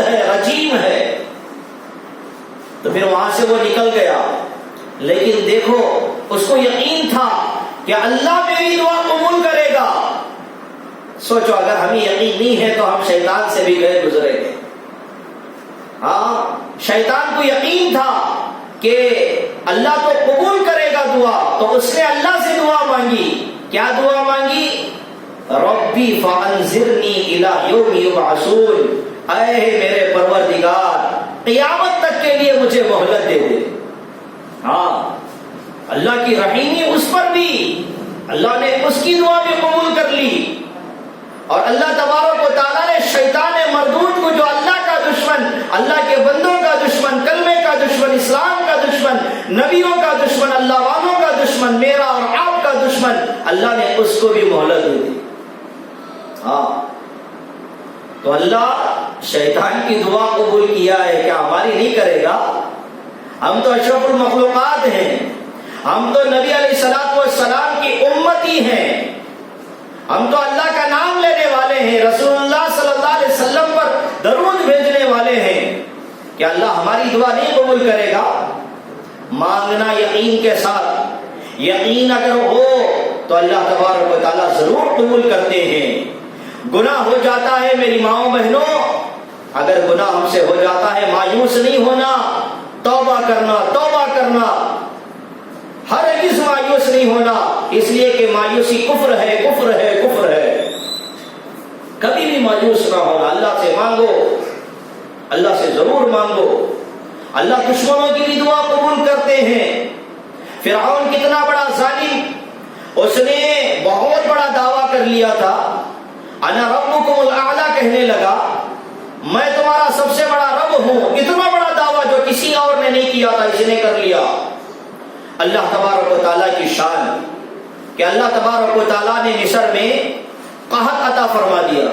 ہے، رجیم ہے۔ تو پھر وہاں سے وہ نکل گیا، لیکن دیکھو اس کو یقین تھا کہ اللہ میری دعا قبول کرے گا۔ سوچو اگر ہمیں یقین نہیں ہے تو ہم شیطان سے بھی گئے گزرے گے۔ ہاں، شیطان کو یقین تھا کہ اللہ تو قبول کرے گا دعا، تو اس نے اللہ سے دعا مانگی۔ کیا دعا مانگی؟ ربی فانظرنی الی یوم یبعثون، اے میرے پروردگار قیامت تک کے لیے مجھے مہلت دے دے۔ ہاں، اللہ کی رحیمی اس پر بھی، اللہ نے اس کی دعا بھی قبول کر لی۔ اور اللہ تبارک و تعالیٰ نے شیطان مردود کو، جو اللہ کا دشمن، اللہ کے بندوں کا دشمن، کلمے کا دشمن، اسلام کا دشمن، نبیوں کا دشمن، اللہ والوں کا دشمن، میرا اور آپ کا دشمن، اللہ نے اس کو بھی مہلت دے دی۔ ہاں، تو اللہ شیطان کی دعا قبول کیا ہے، کیا ہماری نہیں کرے گا؟ ہم تو اشرف المخلوقات ہیں، ہم تو نبی علیہ الصلوۃ والسلام کی امتی ہیں، ہم تو اللہ کا نام لینے والے ہیں، رسول اللہ صلی اللہ علیہ وسلم پر درود بھیجنے والے ہیں۔ کیا اللہ ہماری دعا نہیں قبول کرے گا؟ مانگنا یقین کے ساتھ، یقین اگر ہو تو اللہ تبارک و تعالیٰ ضرور قبول کرتے ہیں۔ گناہ ہو جاتا ہے میری ماؤں بہنوں، اگر گناہ ہم سے ہو جاتا ہے مایوس نہیں ہونا، توبہ کرنا، توبہ کرنا، ہرگز مایوس نہیں ہونا، اس لیے کہ مایوسی کفر ہے، کفر ہے، کفر ہے۔ کبھی بھی مایوس نہ ہونا، اللہ سے مانگو، اللہ سے ضرور مانگو۔ اللہ دشمنوں کی بھی دعا قبول کرتے ہیں۔ فرعون کتنا بڑا ظالم، اس نے بہت بڑا دعویٰ کر لیا تھا، انا ربکم الاعلی کہنے لگا، میں تمہارا سب سے بڑا رب ہوں۔ اتنا بڑا دعویٰ جو کسی اور نے نہیں کیا تھا، اس نے کر لیا۔ اللہ تبارک و تعالیٰ کی شان کہ اللہ تبارک و تعالیٰ نے مصر میں قحط عطا فرما دیا،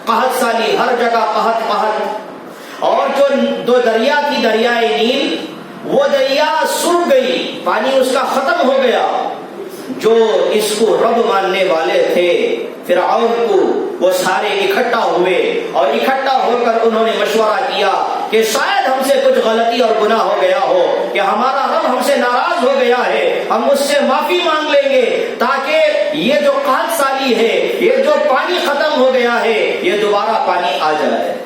قحط سالی، ہر جگہ قحط قحط، اور جو دو دریا تھی، دریائے نیل، وہ دریا سوکھ گئی، پانی اس کا ختم ہو گیا۔ جو اس کو رب ماننے والے تھے فرعون کو، وہ سارے اکٹھا ہوئے، اور اکٹھا ہو کر انہوں نے مشورہ کیا کہ شاید ہم سے کچھ غلطی اور گناہ ہو گیا ہو، کہ ہمارا رب ہم سے ناراض ہو گیا ہے، ہم اس سے معافی مانگ لیں گے تاکہ یہ جو قحط سالی ہے، یہ جو پانی ختم ہو گیا ہے، یہ دوبارہ پانی آ جائے۔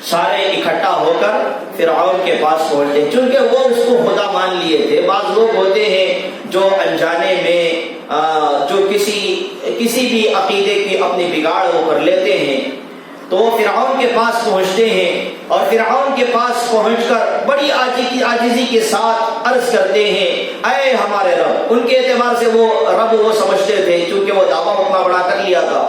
سارے اکٹھا ہو کر فرعون کے پاس پہنچے، چونکہ وہ اس کو خدا مان لیے تھے۔ بعض لوگ ہوتے ہیں جو انجانے میں جو کسی بھی عقیدے کی اپنی بگاڑ وہ کر لیتے ہیں، تو وہ فرعون کے پاس پہنچتے ہیں، اور فرعون کے پاس پہنچ کر بڑی عاجزی کے ساتھ عرض کرتے ہیں، اے ہمارے رب۔ ان کے اعتبار سے وہ رب وہ سمجھتے تھے، چونکہ وہ دعویٰ اتنا بڑا کر لیا تھا،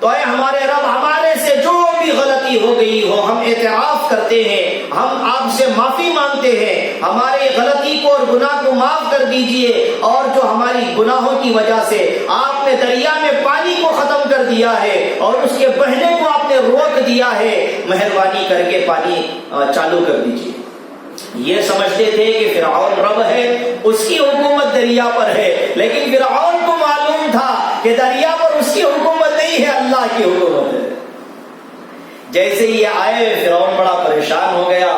تو اے ہمارے رب، ہمارے سے جو بھی غلطی ہو گئی ہو ہم اعتراف کرتے ہیں، ہم آپ سے معافی مانگتے ہیں، ہماری غلطی کو اور گناہ کو معاف کر دیجئے، اور جو ہماری گناہوں کی وجہ سے آپ نے دریا میں پانی کو ختم کر دیا ہے اور اس کے بہنے کو آپ نے روک دیا ہے، مہربانی کر کے پانی چالو کر دیجئے۔ یہ سمجھتے تھے کہ فرعون رب ہے، اس کی حکومت دریا پر ہے، لیکن فرعون کو معلوم تھا کہ دریا پر اس کی حکومت نہیں ہے، اللہ کی حکومت ہے۔ جیسے یہ آئے، فرعون بڑا پریشان ہو گیا،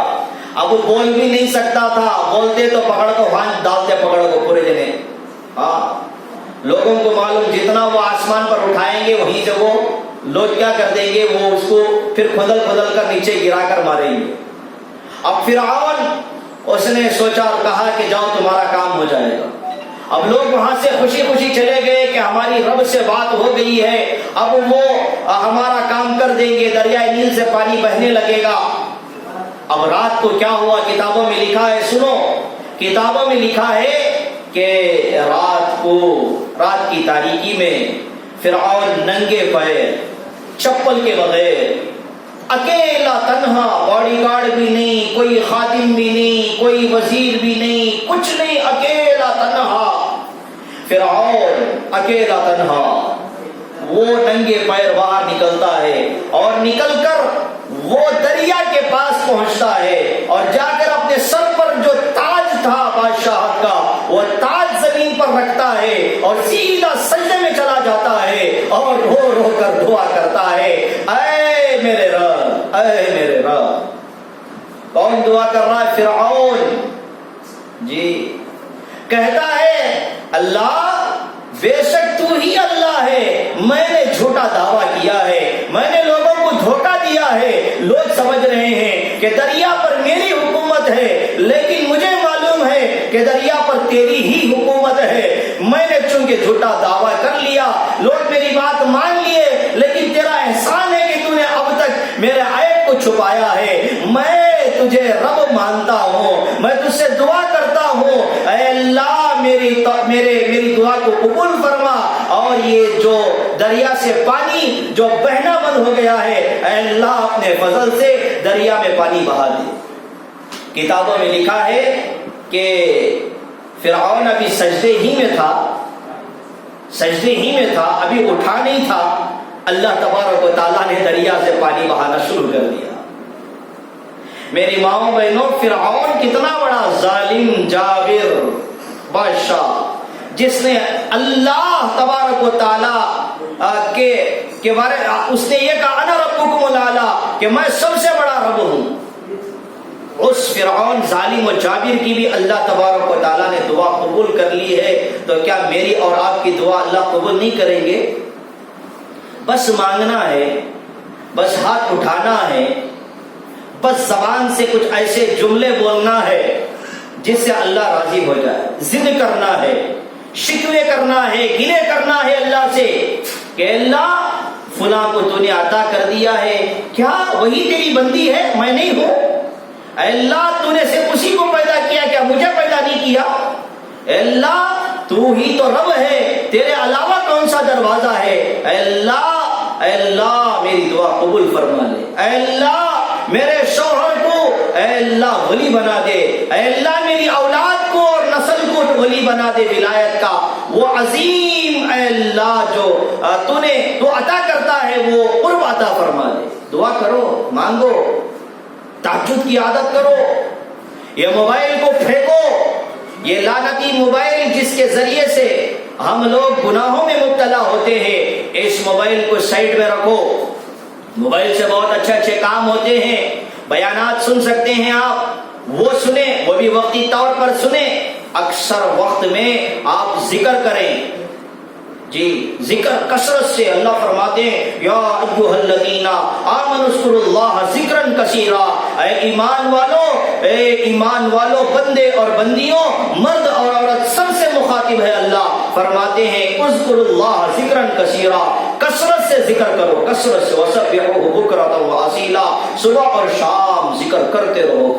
اب وہ بول بھی نہیں سکتا تھا، بولتے تو پکڑ کو ہاتھ ڈالتے، پکڑ کو پورے جنے۔ ہاں، لوگوں کو معلوم جتنا وہ آسمان پر اٹھائیں گے وہیں سے وہ لوگ کیا کر دیں گے، وہ اس کو پھر کھدل کھدل کر نیچے گرا کر ماریں گے۔ اب فرعون اس نے سوچا اور کہا کہ جاؤ تمہارا کام ہو جائے گا۔ اب لوگ وہاں سے خوشی خوشی چلے گئے کہ ہماری رب سے بات ہو گئی ہے، اب وہ ہمارا کام کر دیں گے، دریائے نیل سے پانی بہنے لگے گا۔ اب رات کو کیا ہوا، کتابوں میں لکھا ہے، سنو، کتابوں میں لکھا ہے کہ رات کی تاریکی میں فرعون ننگے پیر، چپل کے بغیر، اکیلا تنہا، باڈی گارڈ بھی نہیں، کوئی خادم بھی نہیں، کوئی وزیر بھی نہیں، کچھ نہیں، اکیلا تنہا فرعون، اکیلا تنہا، وہ ننگے پیر باہر نکلتا ہے، اور نکل کر وہ دریا کے پاس پہنچتا ہے، اور جا کر اپنے سر پر جو تاج تھا بادشاہت کا، وہ تاج زمین پر رکھتا ہے، اور سیدھا سجدے میں چلا جاتا ہے، اور رو رو کر دعا کرتا ہے، اے میرے رب، اے میرے رب. کون دعا کر رہا ہے؟ فرعون. جی کہتا ہے اللہ بے شک تو ہی اللہ ہے، میں نے جھوٹا دعویٰ کیا ہے، میں نے لوگوں کو دھوکہ دیا ہے. لوگ سمجھ رہے ہیں کہ دریا پر میری حکومت ہے، لیکن مجھے معلوم ہے کہ دریا پر تیری ہی حکومت ہے. میں نے چونکہ جھوٹا دعویٰ کر لیا، لوگ میری بات مان لیے، لیکن تیرا احسان ہے کہ تو نے اب تک میرے عیب کو چھپایا ہے. میں تجھے رب مانتا ہوں، میں تجھ سے دعا کرتا ہوں، اے اللہ میری دعا کو قبول فرما، اور یہ جو دریا سے پانی جو بہنا بند ہو گیا ہے، اے اللہ اپنے فضل سے دریا میں پانی بہا دے. کتابوں میں لکھا ہے کہ فرعون ابھی سجدے ہی میں تھا، ابھی اٹھا نہیں تھا، اللہ تبارک و تعالیٰ نے دریا سے پانی بہانا شروع کر دیا. میری ماؤں بہنوں، فرعون کتنا بڑا ظالم جابر بادشاہ، جس نے اللہ تبارک و تعالیٰ کے بارے اس نے یہ کہا انا ربکم الاعلی، کہ میں سب سے بڑا رب ہوں. اس فرعون ظالم و جابر کی بھی اللہ تبارک و تعالیٰ نے دعا قبول کر لی ہے، تو کیا میری اور آپ کی دعا اللہ قبول نہیں کریں گے؟ بس مانگنا ہے، بس ہاتھ اٹھانا ہے، بس زبان سے کچھ ایسے جملے بولنا ہے جس سے اللہ راضی ہو جائے. ضد کرنا ہے، شکوے کرنا ہے، گلے کرنا ہے اللہ سے کہ اللہ فلاں کو تو نے عطا کر دیا ہے، کیا وہی تیری بندی ہے؟ میں نہیں ہوں. اے اللہ تو نے صرف اسی کو پیدا کیا، کیا مجھے پیدا نہیں کیا؟ اے اللہ تو ہی تو رب ہے، تیرے علاوہ کون سا دروازہ ہے؟ اے اللہ میری دعا قبول فرما لے. اے اللہ میرے شوہر کو اے اللہ ولی بنا دے. اے اللہ میری اولاد کو اور نسل کو ولی بنا دے ولایت کا. وہ عظیم اے اللہ جو تو عطا کرتا ہے وہ قرب عطا فرما دے. دعا کرو، مانگو، تہجد کی عادت کرو. یہ موبائل کو پھینکو، یہ لعنتی موبائل جس کے ذریعے سے ہم لوگ گناہوں میں مبتلا ہوتے ہیں، اس موبائل کو سائڈ میں رکھو. موبائل سے بہت اچھے کام ہوتے ہیں، بیانات سن سکتے ہیں آپ، وہ سنیں، وہ بھی وقتی طور پر سنیں. اکثر وقت میں آپ ذکر کریں. جی ذکر کثرت سے. اللہ فرماتے ہیں یا ایھا الذین آمنوا اذکروا اللہ ذکرا کثیرا. اے ایمان والو بندے اور بندیوں، مرد اور عورت سب سے مخاطب ہے اللہ. فرماتے ہیں اذکروا اللہ ذکرا کثیرا، کثرت سے ذکر کرو، کثرت سے. وسبحوہ بکرۃ و اصیلا، صبح اور شام ذکر کرتے رہو.